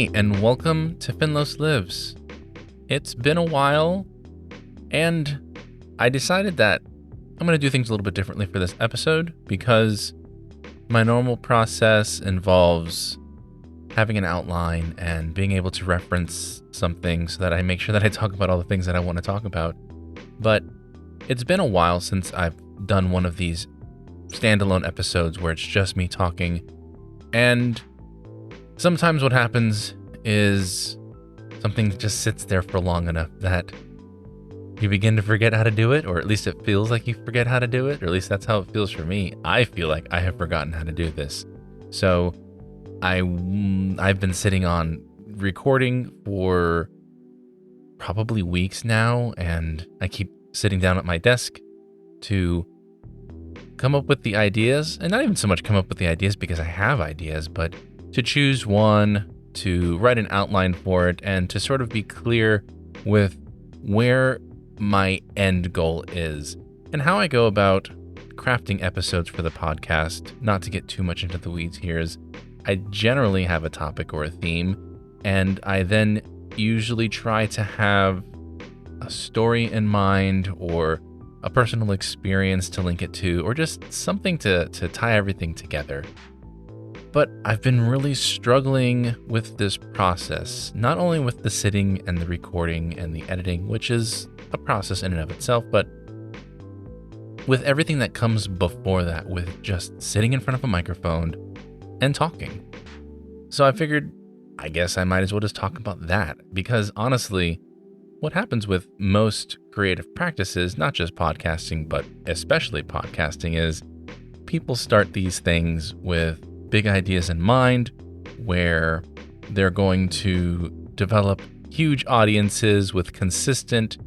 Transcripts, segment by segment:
Hey, and welcome to Finlos Lives. It's been a while, and I decided that I'm going to do things a little bit differently for this episode because my normal process involves having an outline and being able to reference something so that I make sure that I talk about all the things that I want to talk about. But it's been a while since I've done one of these standalone episodes where it's just me talking, and sometimes what happens is something just sits there for long enough that you begin to forget how to do it, or at least it feels like you forget how to do it, or at least that's how it feels for me. I feel like I have forgotten how to do this. So I've been sitting on recording for probably weeks now, and I keep sitting down at my desk to come up with the ideas, and not even so much come up with the ideas because I have ideas, but to choose one, to write an outline for it, and to sort of be clear with where my end goal is and how I go about crafting episodes for the podcast. Not to get too much into the weeds here, is I generally have a topic or a theme, and I then usually try to have a story in mind or a personal experience to link it to, or just something to tie everything together. But I've been really struggling with this process, not only with the sitting and the recording and the editing, which is a process in and of itself, but with everything that comes before that, with just sitting in front of a microphone and talking. So I figured, I guess I might as well just talk about that, because honestly, what happens with most creative practices, not just podcasting, but especially podcasting, is people start these things with big ideas in mind, where they're going to develop huge audiences with consistent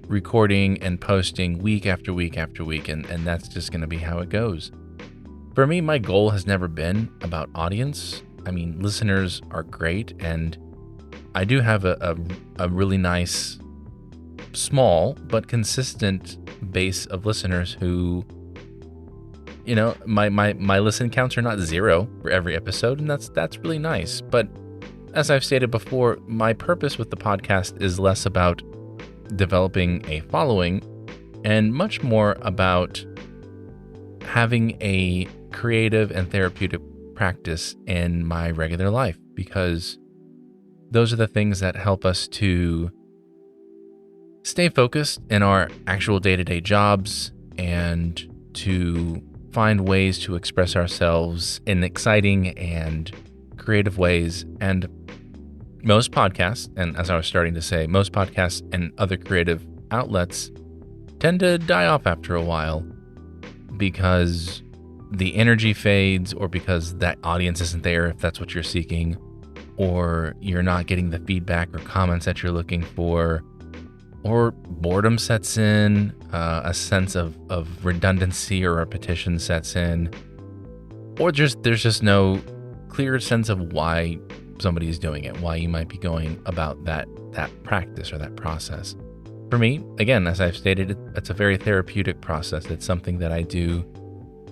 recording and posting week after week after week, and that's just going to be how it goes. For me, my goal has never been about audience. I mean, listeners are great, and I do have a really nice, small, but consistent base of listeners who, you know, my listen counts are not zero for every episode, and that's really nice. But as I've stated before, my purpose with the podcast is less about developing a following and much more about having a creative and therapeutic practice in my regular life, because those are the things that help us to stay focused in our actual day-to-day jobs and to find ways to express ourselves in exciting and creative ways. And most podcasts, and as I was starting to say, most podcasts and other creative outlets tend to die off after a while because the energy fades, or because that audience isn't there if that's what you're seeking, or you're not getting the feedback or comments that you're looking for, or boredom sets in, a sense of redundancy or repetition sets in, or there's just no clear sense of why somebody's doing it, why you might be going about that practice or that process. For me, again, as I've stated, it's a very therapeutic process. It's something that I do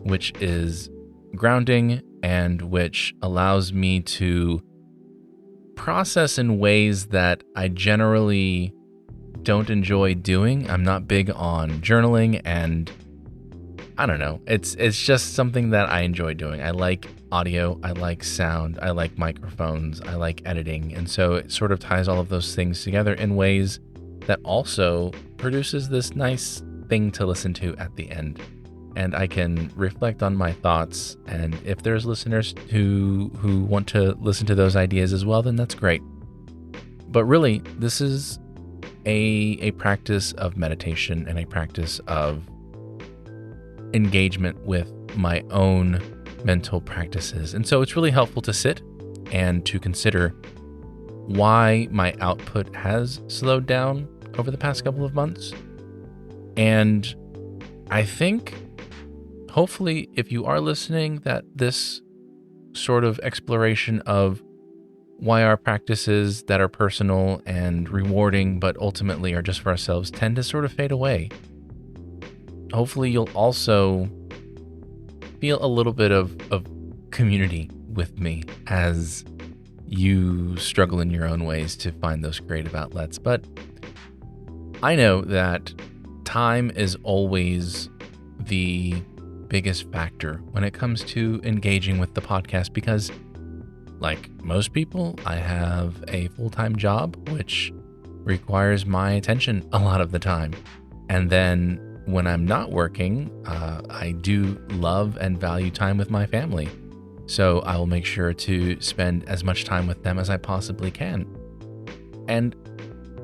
which is grounding and which allows me to process in ways that I generally don't enjoy doing. I'm not big on journaling, and I don't know. It's just something that I enjoy doing. I like audio, I like sound, I like microphones, I like editing, and so it sort of ties all of those things together in ways that also produces this nice thing to listen to at the end. And I can reflect on my thoughts, and if there's listeners who want to listen to those ideas as well, then that's great. But really, this is a practice of meditation and a practice of engagement with my own mental practices. And so it's really helpful to sit and to consider why my output has slowed down over the past couple of months. And I think, hopefully, if you are listening, that this sort of exploration of why our practices that are personal and rewarding, but ultimately are just for ourselves, tend to sort of fade away. Hopefully you'll also feel a little bit of community with me as you struggle in your own ways to find those creative outlets. But I know that time is always the biggest factor when it comes to engaging with the podcast because, like most people, I have a full-time job, which requires my attention a lot of the time. And then when I'm not working, I do love and value time with my family. So I will make sure to spend as much time with them as I possibly can. And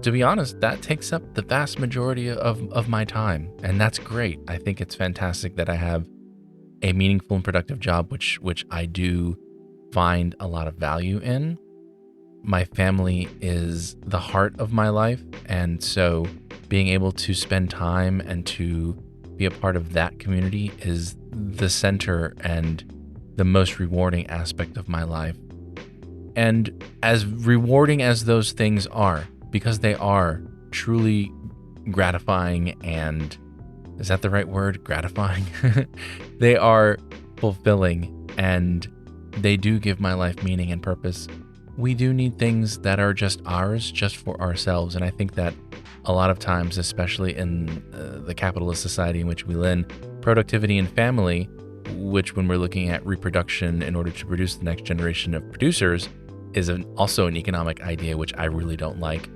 to be honest, that takes up the vast majority of my time. And that's great. I think it's fantastic that I have a meaningful and productive job, which I do find a lot of value in. My family is the heart of my life. And so being able to spend time and to be a part of that community is the center and the most rewarding aspect of my life. And as rewarding as those things are, because they are truly gratifying and, is that the right word? Gratifying? They are fulfilling and they do give my life meaning and purpose. We do need things that are just ours, just for ourselves. And I think that a lot of times, especially in the capitalist society in which we live in, productivity and family, which when we're looking at reproduction in order to produce the next generation of producers, is also an economic idea, which I really don't like.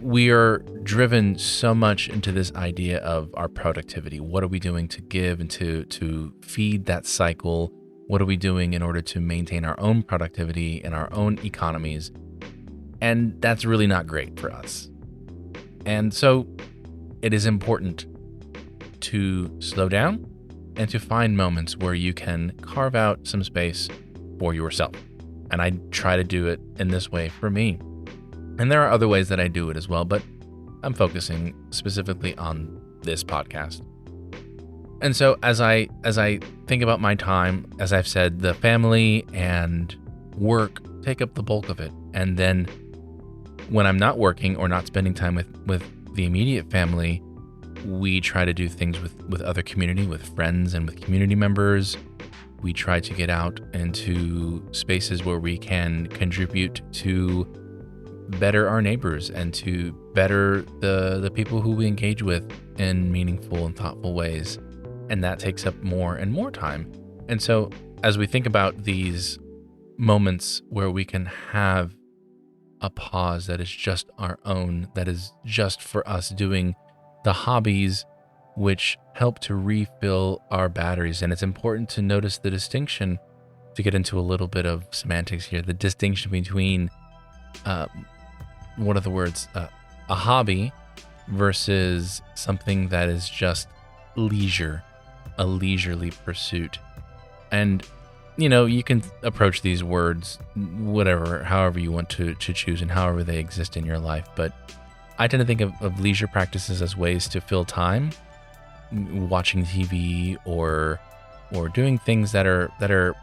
We are driven so much into this idea of our productivity. What are we doing to give and to feed that cycle? What are we doing in order to maintain our own productivity and our own economies? And that's really not great for us. And so it is important to slow down and to find moments where you can carve out some space for yourself. And I try to do it in this way for me. And there are other ways that I do it as well, but I'm focusing specifically on this podcast. And so as I think about my time, as I've said, the family and work take up the bulk of it. And then when I'm not working or not spending time with the immediate family, we try to do things with other community, with friends and with community members. We try to get out into spaces where we can contribute to better our neighbors and to better the people who we engage with in meaningful and thoughtful ways. And that takes up more and more time. And so as we think about these moments where we can have a pause that is just our own, that is just for us doing the hobbies which help to refill our batteries. And it's important to notice the distinction, to get into a little bit of semantics here, the distinction between, what are the words? A hobby versus something that is just leisure, a leisurely pursuit. And, you can approach these words however you want to choose and however they exist in your life. But I tend to think of leisure practices as ways to fill time, watching TV or doing things that are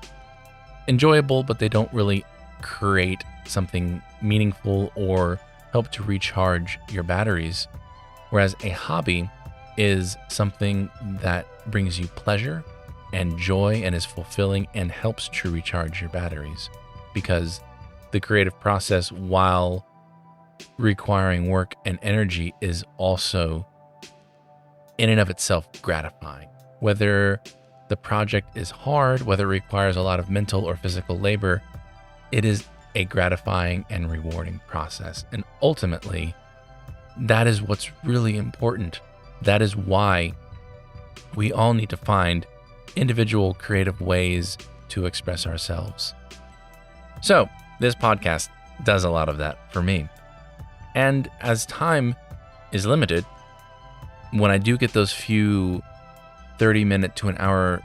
enjoyable, but they don't really create something meaningful or help to recharge your batteries. Whereas a hobby is something that brings you pleasure and joy and is fulfilling and helps to recharge your batteries, because the creative process, while requiring work and energy, is also in and of itself gratifying. Whether the project is hard, whether it requires a lot of mental or physical labor, it is a gratifying and rewarding process. And ultimately, that is what's really important. That is why we all need to find individual creative ways to express ourselves. So this podcast does a lot of that for me. And as time is limited, when I do get those few 30-minute to an hour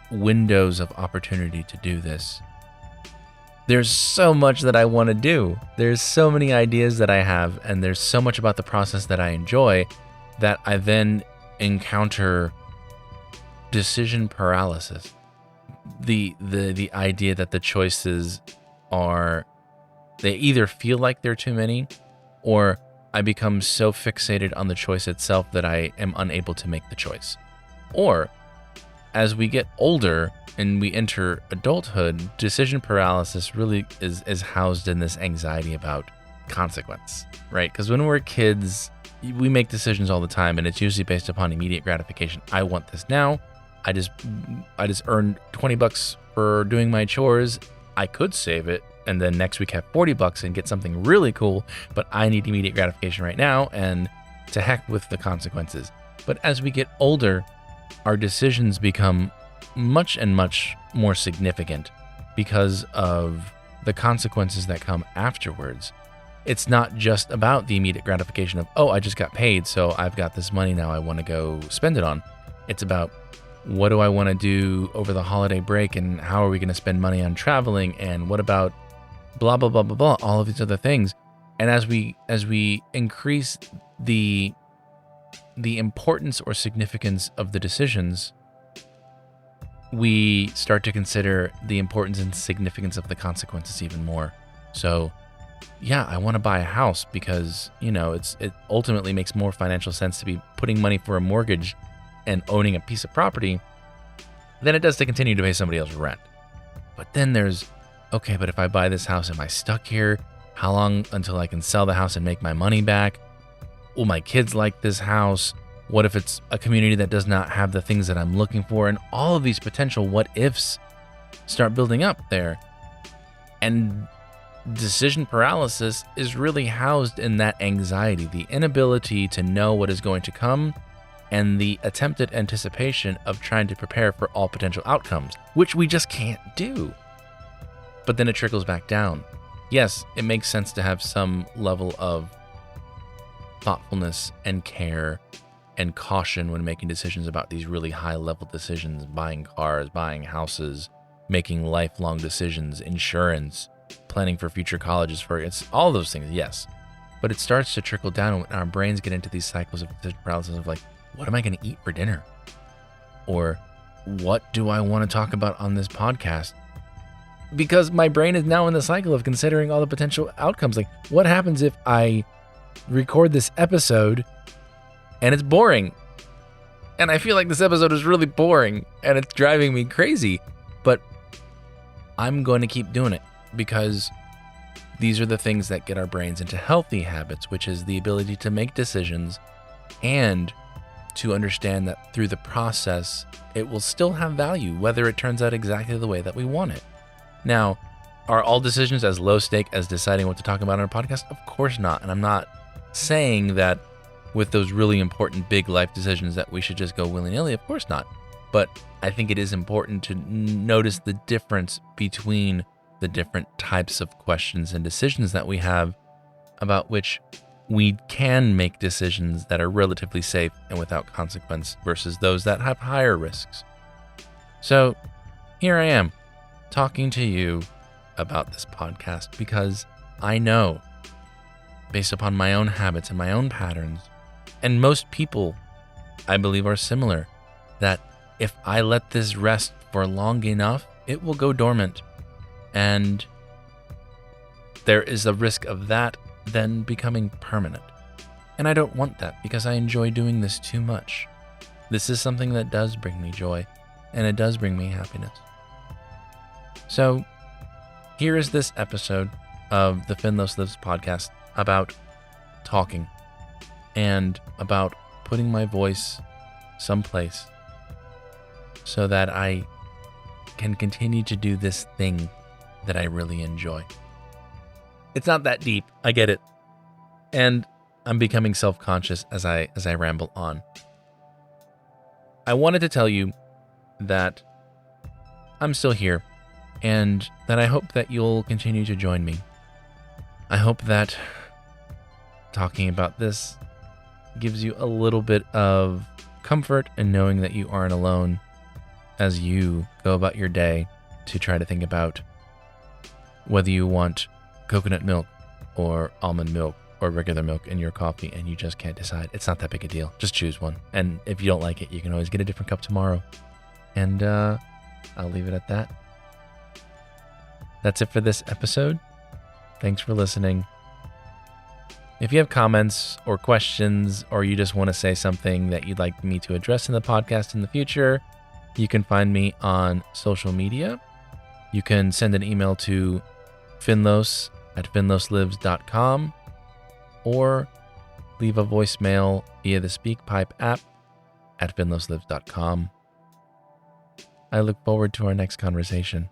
windows of opportunity to do this, there's so much that I want to do. There's so many ideas that I have, and there's so much about the process that I enjoy, that I then encounter decision paralysis. The idea that the choices they either feel like they're too many, or I become so fixated on the choice itself that I am unable to make the choice. Or as we get older and we enter adulthood, decision paralysis really is housed in this anxiety about consequence, right? Because when we're kids, we make decisions all the time, and it's usually based upon immediate gratification. I want this now. I just earned $20 for doing my chores. I could save it and then next week have $40 and get something really cool, but I need immediate gratification right now, and to heck with the consequences. But as we get older, our decisions become much more significant because of the consequences that come afterwards. It's not just about the immediate gratification of, oh, I just got paid, so I've got this money now I want to go spend it on. It's about, what do I want to do over the holiday break, and how are we going to spend money on traveling, and what about blah, blah, blah, blah, blah, all of these other things. And as we increase the importance or significance of the decisions, we start to consider the importance and significance of the consequences even more. So yeah, I want to buy a house because, it ultimately makes more financial sense to be putting money for a mortgage and owning a piece of property than it does to continue to pay somebody else rent. But then there's, okay, but if I buy this house, am I stuck here? How long until I can sell the house and make my money back? Will my kids like this house? What if it's a community that does not have the things that I'm looking for? And all of these potential what ifs start building up there. And decision paralysis is really housed in that anxiety, the inability to know what is going to come, and the attempted anticipation of trying to prepare for all potential outcomes, which we just can't do. But then it trickles back down. Yes, it makes sense to have some level of thoughtfulness and care and caution when making decisions about these really high-level decisions, buying cars, buying houses, making lifelong decisions, insurance, planning for future colleges, it's all those things, yes. But it starts to trickle down when our brains get into these cycles of decision paralysis of like, what am I going to eat for dinner? Or what do I want to talk about on this podcast? Because my brain is now in the cycle of considering all the potential outcomes. Like, what happens if I record this episode and it's boring? And I feel like this episode is really boring and it's driving me crazy. But I'm going to keep doing it because these are the things that get our brains into healthy habits, which is the ability to make decisions and to understand that through the process, it will still have value, whether it turns out exactly the way that we want it. Now, are all decisions as low stake as deciding what to talk about on a podcast? Of course not. And I'm not saying that with those really important big life decisions that we should just go willy-nilly. Of course not. But I think it is important to notice the difference between the different types of questions and decisions that we have, about which we can make decisions that are relatively safe and without consequence versus those that have higher risks. So here I am talking to you about this podcast because I know, based upon my own habits and my own patterns, and most people I believe are similar, that if I let this rest for long enough, it will go dormant. And there is a risk of that then becoming permanent. And I don't want that because I enjoy doing this too much. This is something that does bring me joy, and it does bring me happiness. So here is this episode of the Finlos Lives podcast about talking and about putting my voice someplace so that I can continue to do this thing that I really enjoy. It's not that deep, I get it. And I'm becoming self-conscious as I ramble on. I wanted to tell you that I'm still here and that I hope that you'll continue to join me. I hope that talking about this gives you a little bit of comfort in knowing that you aren't alone as you go about your day to try to think about whether you want coconut milk or almond milk or regular milk in your coffee and you just can't decide. It's not that big a deal. Just choose one. And if you don't like it, you can always get a different cup tomorrow. And I'll leave it at that. That's it for this episode. Thanks for listening. If you have comments or questions, or you just want to say something that you'd like me to address in the podcast in the future, You can find me on social media. You can send an email to finlos@finloslives.com or leave a voicemail via the SpeakPipe app at finloslives.com. I look forward to our next conversation.